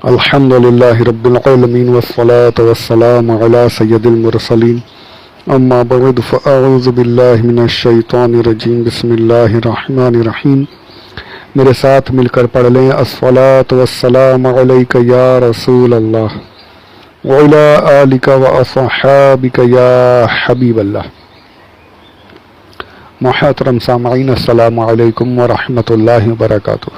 الحمد للہ رب العالمین والصلاة والسلام علی سید المرسلین اما بعد فاعوذ باللہ من الشیطان الرجیم بسم اللہ الرحمن الرحیم. میرے ساتھ مل کر پڑھ لیں الصلاة والسلام علیک یا رسول اللہ وعلی آلک واصحابک یا حبیب اللہ. محترم سامعین السلام علیکم ورحمۃ اللہ وبرکاتہ.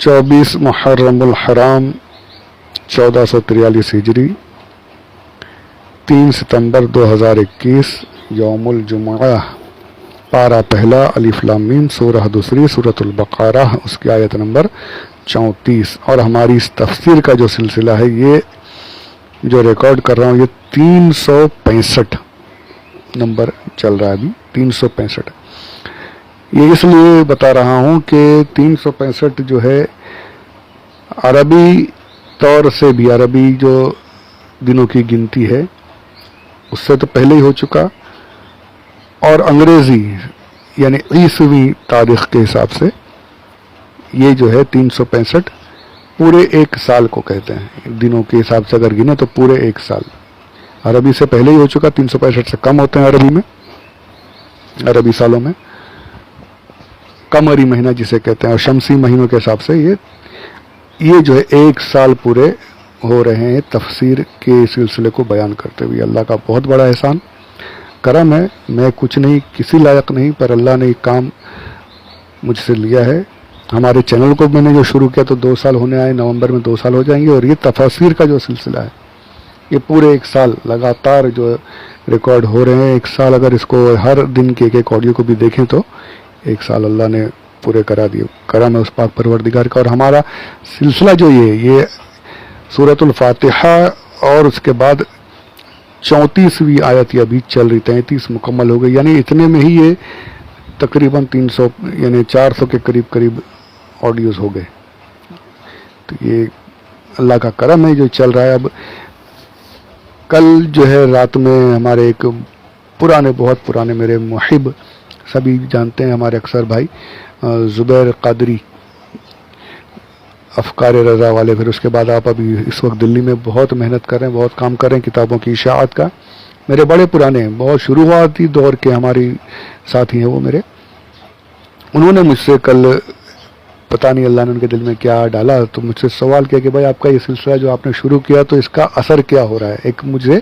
24 محرم الحرام 1443 ہجری 3 ستمبر 2021 یوم الجمعہ. پارہ پہلا الف لام میم سورہ دوسری سورۃ البقرہ اس کی آیت نمبر 34. اور ہماری اس تفسیر کا جو سلسلہ ہے یہ جو ریکارڈ کر رہا ہوں یہ 365 نمبر چل رہا ہے ابھی 365. یہ اس لیے بتا رہا ہوں کہ 365 جو ہے عربی طور سے بھی عربی جو دنوں کی گنتی ہے اس سے تو پہلے ہی ہو چکا، اور انگریزی یعنی عیسوی تاریخ کے حساب سے یہ جو ہے 365 پورے ایک سال کو کہتے ہیں. دنوں کے حساب سے اگر گنے تو پورے ایک سال. عربی سے پہلے ہی ہو چکا، 365 سے کم ہوتے ہیں عربی میں، عربی سالوں میں. قمری مہینہ جسے کہتے ہیں، اور شمسی مہینوں کے حساب سے یہ جو ہے ایک سال پورے ہو رہے ہیں تفسیر کے سلسلے کو بیان کرتے ہوئے. اللہ کا بہت بڑا احسان کرم ہے. میں کچھ نہیں، کسی لائق نہیں، پر اللہ نے ایک کام مجھ سے لیا ہے. ہمارے چینل کو میں نے جو شروع کیا تو 2 سال ہونے آئے، نومبر میں 2 سال ہو جائیں گے. اور یہ تفاسیر کا جو سلسلہ ہے یہ پورے ایک سال لگاتار جو ریکارڈ ہو رہے ہیں. ایک سال اگر اس کو ہر دن کے ایک آڈیو کو بھی دیکھیں تو ایک سال اللہ نے پورے کرا دیے. کرم ہے اس پاک پروردگار کا. اور ہمارا سلسلہ جو یہ سورۃ الفاتحہ اور اس کے بعد 34ویں آیت یہ ابھی چل رہی، 33 مکمل ہو گئی. یعنی اتنے میں ہی یہ تقریباً 300 یعنی 400 کے قریب آڈیوز ہو گئے. تو یہ اللہ کا کرم ہے جو چل رہا ہے. اب کل جو ہے رات میں ہمارے ایک بہت پرانے میرے محب، سبھی جانتے ہیں ہمارے اکثر بھائی، زبیر قادری افکار رضا والے. پھر اس کے بعد آپ ابھی اس وقت دلی میں بہت محنت کر رہے ہیں، بہت کام کر رہے ہیں کتابوں کی اشاعت کا. میرے بڑے پرانے بہت شروعاتی دور کے ہماری ساتھی ہیں وہ میرے. انہوں نے مجھ سے کل پتہ نہیں اللہ نے ان کے دل میں کیا ڈالا تو مجھ سے سوال کیا کہ بھائی آپ کا یہ سلسلہ جو آپ نے شروع کیا تو اس کا اثر کیا ہو رہا ہے. ایک مجھے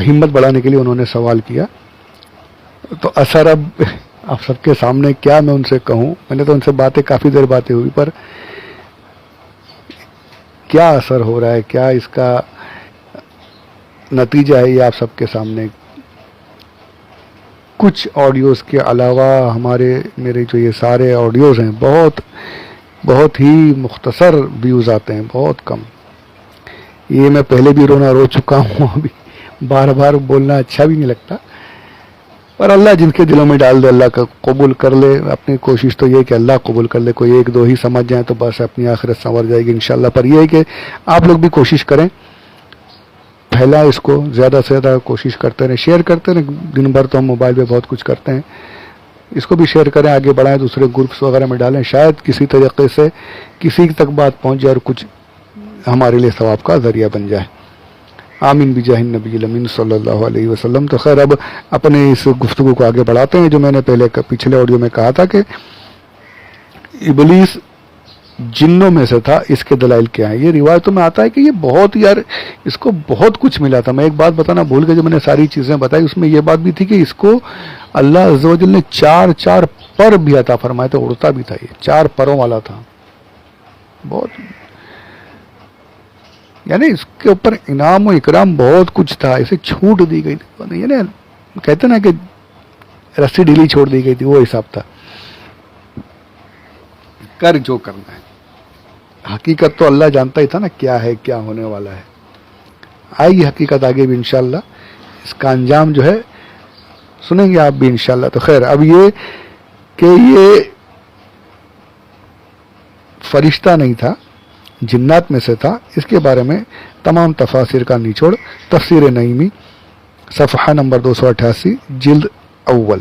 ہمت بڑھانے کے لیے انہوں نے سوال کیا. تو اثر اب آپ سب کے سامنے کیا میں ان سے کہوں. میں نے تو ان سے کافی دیر باتیں ہوئی، پر کیا اثر ہو رہا ہے، کیا اس کا نتیجہ ہے، یہ آپ سب کے سامنے. کچھ آڈیوز کے علاوہ میرے جو یہ سارے آڈیوز ہیں بہت ہی مختصر ویوز آتے ہیں، بہت کم. یہ میں پہلے بھی رو چکا ہوں، ابھی بار بولنا اچھا بھی نہیں لگتا، پر اللہ جن کے دلوں میں ڈال دے اللہ کا قبول کر لے. اپنی کوشش تو یہ کہ اللہ قبول کر لے. کوئی 1-2 ہی سمجھ جائیں تو بس اپنی آخرت سنور جائے گی انشاءاللہ. پر یہ ہے کہ آپ لوگ بھی کوشش کریں، پھیلا اس کو، زیادہ سے زیادہ کوشش کرتے رہیں، شیئر کرتے رہیں. دن بھر تو ہم موبائل پہ بہت کچھ کرتے ہیں، اس کو بھی شیئر کریں، آگے بڑھائیں، دوسرے گروپس وغیرہ میں ڈالیں. شاید کسی طریقے سے کسی تک بات پہنچ جائے اور کچھ ہمارے لیے ثواب کا ذریعہ بن جائے. آمین بجاہ النبی الامین صلی اللہ علیہ وسلم. تو خیر اب اپنے اس گفتگو کو آگے بڑھاتے ہیں. جو میں نے پچھلے آڈیو میں کہا تھا کہ ابلیس جنوں میں سے تھا، اس کے دلائل کیا ہیں. یہ روایتوں میں آتا ہے کہ یہ بہت اس کو بہت کچھ ملا تھا. میں ایک بات بتانا بھول گیا، جو میں نے ساری چیزیں بتائی اس میں یہ بات بھی تھی کہ اس کو اللہ عز و جل نے 4 پر بھی عطا فرمائے تھے. اڑتا بھی تھا، یہ 4 پروں والا تھا. بہت یعنی اس کے اوپر انعام و اکرام بہت کچھ تھا. اسے چھوٹ دی گئی تھی، یعنی کہتے نا کہ رسی ڈھیلی چھوڑ دی گئی تھی، وہ حساب تھا. کر جو کرنا ہے. حقیقت تو اللہ جانتا ہی تھا نا کیا ہے، کیا ہونے والا ہے. آئی حقیقت آگے بھی انشاءاللہ. اس کا انجام جو ہے سنیں گے آپ بھی انشاءاللہ. تو خیر اب یہ کہ یہ فرشتہ نہیں تھا، جنات میں سے تھا. اس کے بارے میں تمام تفاسیر کا نچوڑ تفسیر نعیمی صفحہ نمبر 288 جلد اول.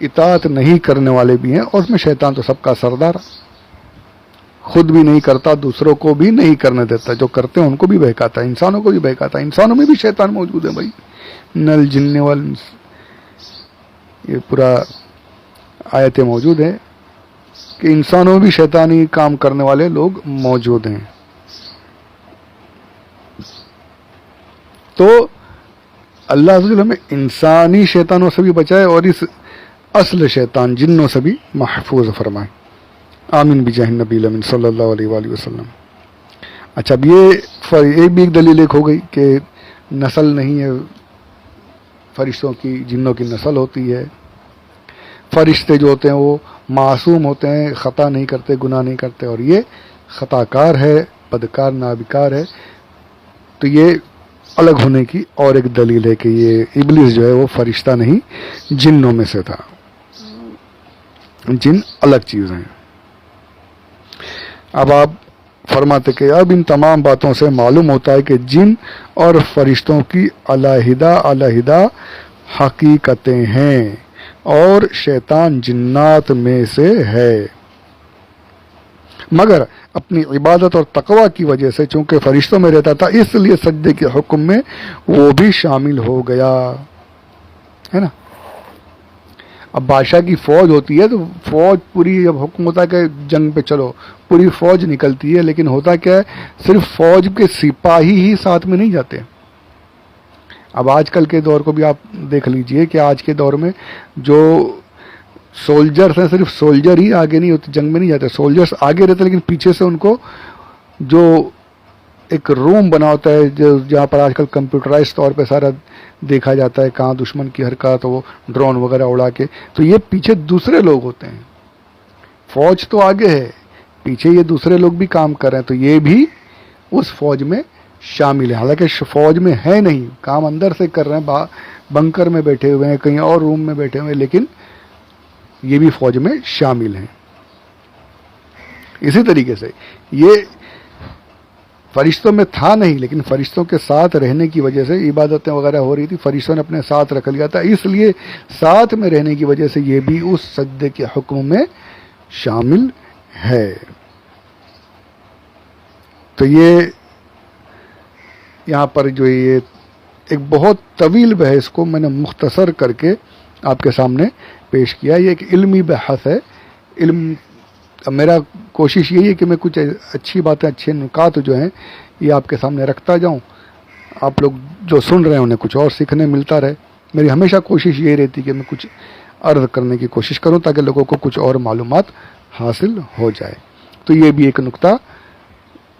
اطاعت نہیں کرنے والے بھی ہیں، اور اس میں شیطان تو سب کا سردار، خود بھی نہیں کرتا، دوسروں کو بھی نہیں کرنے دیتا، جو کرتے ہیں ان کو بھی بہکاتا ہے، انسانوں کو بھی بہکاتا ہے۔ انسانوں میں بھی شیطان موجود ہے بھائی، نل جن والانس، یہ پورا آیتیں موجود ہیں کہ انسانوں میں بھی شیطانی کام کرنے والے لوگ موجود ہیں۔ تو اللہ عز و جل ہمیں انسانی شیطانوں سے بھی بچائے اور اس اصل شیطان جنوں سے بھی محفوظ فرمائے، آمین بجاہ النبی الامین صلی اللہ علیہ وآلہ وسلم۔ اچھا، اب یہ بھی ایک دلیل ایک ہو گئی کہ نسل نہیں ہے فرشتوں کی، جنوں کی نسل ہوتی ہے۔ فرشتے جو ہوتے ہیں وہ معصوم ہوتے ہیں، خطا نہیں کرتے، گناہ نہیں کرتے، اور یہ خطا کار ہے، بدکار، نابکار ہے۔ تو یہ الگ ہونے کی اور ایک دلیل ہے کہ یہ ابلیس جو ہے وہ فرشتہ نہیں، جنوں میں سے تھا، جن الگ چیز ہیں۔ اب آپ فرماتے کہ اب ان تمام باتوں سے معلوم ہوتا ہے کہ جن اور فرشتوں کی علیحدہ علیحدہ حقیقتیں ہیں، اور شیطان جنات میں سے ہے، مگر اپنی عبادت اور تقوی کی وجہ سے چونکہ فرشتوں میں رہتا تھا، اس لیے سجدے کے حکم میں وہ بھی شامل ہو گیا، ہے نا۔ اب بادشاہ کی فوج ہوتی ہے تو فوج پوری، جب حکم ہوتا ہے کہ جنگ پہ چلو، پوری فوج نکلتی ہے، لیکن ہوتا کیا ہے، صرف فوج کے سپاہی ہی ساتھ میں نہیں جاتے۔ اب آج کل کے دور کو بھی آپ دیکھ لیجئے کہ آج کے دور میں جو سولجرز ہیں، صرف سولجر ہی آگے نہیں ہوتے، جنگ میں نہیں جاتے، سولجرز آگے رہتے، لیکن پیچھے سے ان کو جو ایک روم بنا ہوتا ہے جہاں پر آج کل کمپیوٹرائز طور پہ سارا دیکھا جاتا ہے، کہاں دشمن کی حرکات، وہ ڈرون وغیرہ اڑا کے، تو یہ پیچھے دوسرے لوگ ہوتے ہیں، فوج تو آگے ہے، پیچھے یہ دوسرے لوگ بھی کام کر رہے ہیں، تو یہ بھی اس فوج میں شامل ہے، حالانکہ فوج میں ہے نہیں، کام اندر سے کر رہے ہیں، بنکر میں بیٹھے ہوئے ہیں، کہیں اور روم میں بیٹھے ہوئے ہیں، لیکن یہ بھی فوج میں شامل ہیں۔ اسی طریقے سے یہ فرشتوں میں تھا نہیں، لیکن فرشتوں کے ساتھ رہنے کی وجہ سے عبادتیں وغیرہ ہو رہی تھی، فرشتوں نے اپنے ساتھ رکھ لیا تھا، اس لیے ساتھ میں رہنے کی وجہ سے یہ بھی اس سجدے کے حکم میں شامل ہے۔ تو یہ یہاں پر جو یہ ایک بہت طویل بحث کو میں نے مختصر کر کے آپ کے سامنے پیش کیا، یہ ایک علمی بحث ہے۔ میرا کوشش یہی ہے کہ میں کچھ اچھی باتیں، اچھے نکات جو ہیں یہ آپ کے سامنے رکھتا جاؤں، آپ لوگ جو سن رہے ہیں انہیں کچھ اور سیکھنے ملتا رہے۔ میری ہمیشہ کوشش یہی رہتی کہ میں کچھ عرض کرنے کی کوشش کروں تاکہ لوگوں کو کچھ اور معلومات حاصل ہو جائے۔ تو یہ بھی ایک نقطہ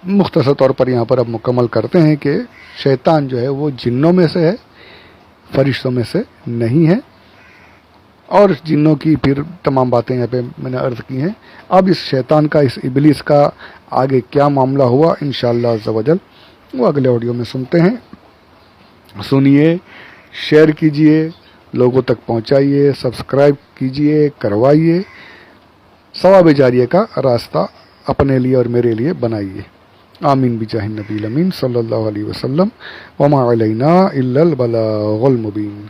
مختصر طور پر یہاں پر اب مکمل کرتے ہیں کہ شیطان جو ہے وہ جنوں میں سے ہے، فرشتوں میں سے نہیں ہے، اور جنوں کی پھر تمام باتیں یہاں پہ میں نے عرض کی ہیں۔ اب اس شیطان کا، اس ابلیس کا آگے کیا معاملہ ہوا انشاءاللہ عز و جل وہ اگلے آڈیو میں سنتے ہیں۔ سنیے، شیئر کیجئے، لوگوں تک پہنچائیے، سبسکرائب کیجئے، کروائیے، ثواب جاریہ کا راستہ اپنے لیے اور میرے لیے بنائیے۔ آمین بجاہ النبی الامین صلی اللہ علیہ وسلم، وما علینا الا البلاغ المبین۔